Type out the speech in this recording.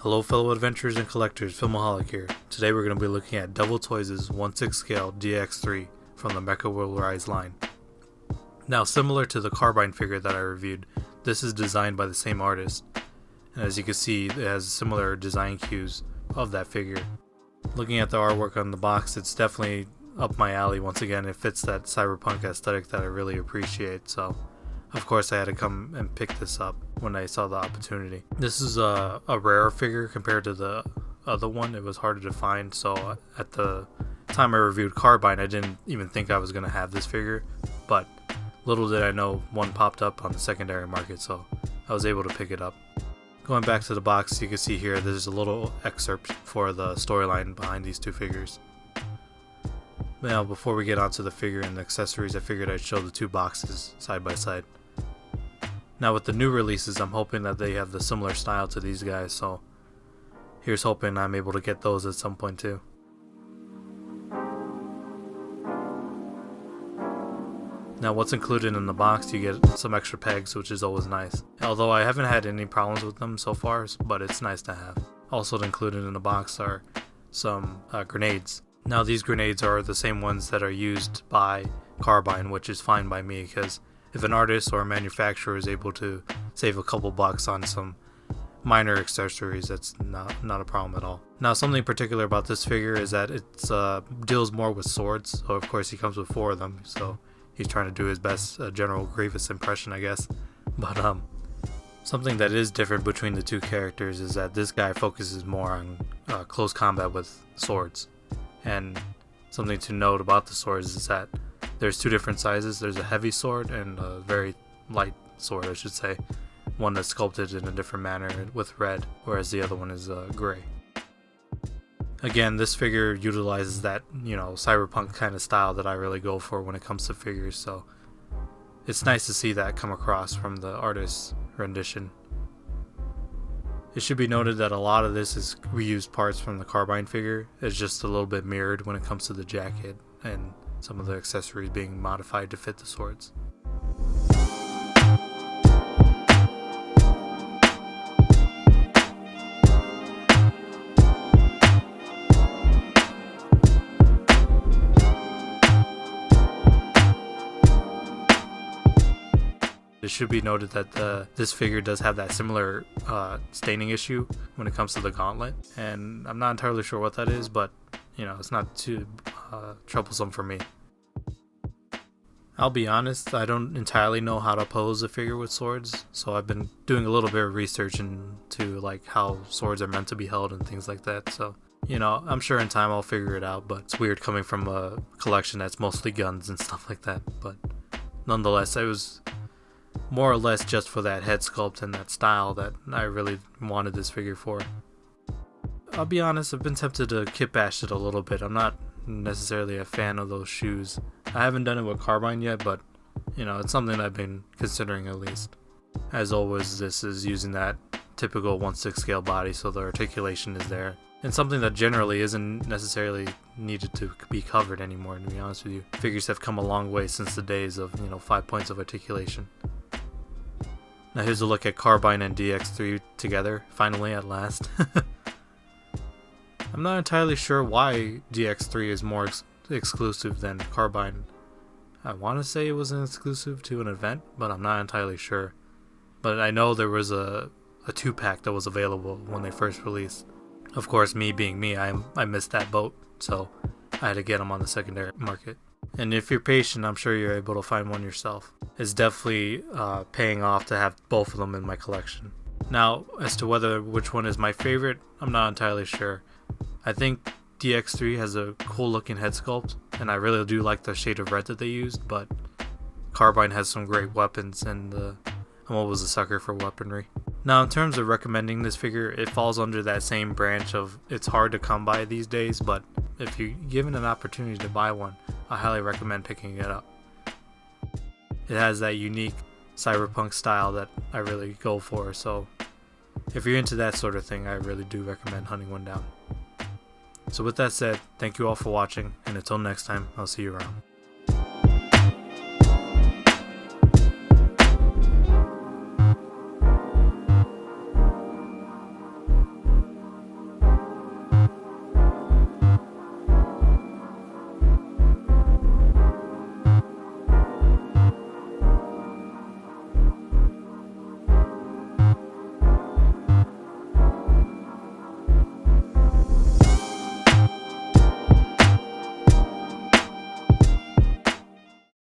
Hello fellow adventurers and collectors, Filmaholic here. Today we're going to be looking at Devil Toys' 1/6 scale DXIII from the Mecha Will Rise line. Now, similar to the Carbine figure that I reviewed, this is designed by the same artist, and as you can see it has similar design cues of that figure. Looking at the artwork on the box, it's definitely up my alley. Once again, it fits that cyberpunk aesthetic that I really appreciate, so of course I had to come and pick this up when I saw the opportunity. This is a rarer figure compared to the other one. It was harder to find, so at the time I reviewed Carbine I didn't even think I was going to have this figure, but little did I know one popped up on the secondary market, so I was able to pick it up. Going back to the box, you can see here there's a little excerpt for the storyline behind these two figures. Now, before we get onto the figure and the accessories, I figured I'd show the two boxes side by side. Now, with the new releases, I'm hoping that they have the similar style to these guys, so here's hoping I'm able to get those at some point too. Now, what's included in the box, you get some extra pegs, which is always nice. Although I haven't had any problems with them so far, but it's nice to have. Also included in the box are some grenades. Now, these grenades are the same ones that are used by Carbine, which is fine by me, because if an artist or a manufacturer is able to save a couple bucks on some minor accessories, that's not a problem at all. Now, something particular about this figure is that it deals more with swords, so of course he comes with 4 of them, so he's trying to do his best General Grievous impression, I guess. But something that is different between the two characters is that this guy focuses more on close combat with swords. And something to note about the swords is that there's 2 different sizes. There's a heavy sword and a very light sword, I should say. One that's sculpted in a different manner with red, whereas the other one is gray. Again, this figure utilizes that, cyberpunk kind of style that I really go for when it comes to figures, so it's nice to see that come across from the artist's rendition. It should be noted that a lot of this is reused parts from the Carbine figure. It's just a little bit mirrored when it comes to the jacket and some of the accessories being modified to fit the swords. It should be noted that this figure does have that similar staining issue when it comes to the gauntlet, and I'm not entirely sure what that is, but it's not too troublesome for me. I'll be honest, I don't entirely know how to pose a figure with swords, so I've been doing a little bit of research into how swords are meant to be held and things like that, so I'm sure in time I'll figure it out, but it's weird coming from a collection that's mostly guns and stuff like that. But nonetheless, it was more or less just for that head sculpt and that style that I really wanted this figure for. I'll be honest, I've been tempted to kit bash it a little bit. I'm not necessarily a fan of those shoes. I haven't done it with Carbine yet, but it's something I've been considering at least. As always, this is using that typical 1/6 scale body, so the articulation is there, and something that generally isn't necessarily needed to be covered anymore, to be honest with you. Figures have come a long way since the days of 5 points of articulation. Now here's a look at Carbine and DXIII together, finally, at last. I'm not entirely sure why DXIII is more exclusive than Carbine. I want to say it was an exclusive to an event, but I'm not entirely sure. But I know there was a 2-pack that was available when they first released. Of course, me being me, I missed that boat, so I had to get them on the secondary market. And if you're patient, I'm sure you're able to find one yourself. It's definitely paying off to have both of them in my collection. Now, as to which one is my favorite, I'm not entirely sure. I think DXIII has a cool looking head sculpt, and I really do like the shade of red that they used, but Carbine has some great weapons, and I'm always a sucker for weaponry. Now, in terms of recommending this figure, it falls under that same branch of it's hard to come by these days, but if you're given an opportunity to buy one, I highly recommend picking it up. It has that unique cyberpunk style that I really go for, so if you're into that sort of thing, I really do recommend hunting one down. So with that said, thank you all for watching, and until next time, I'll see you around.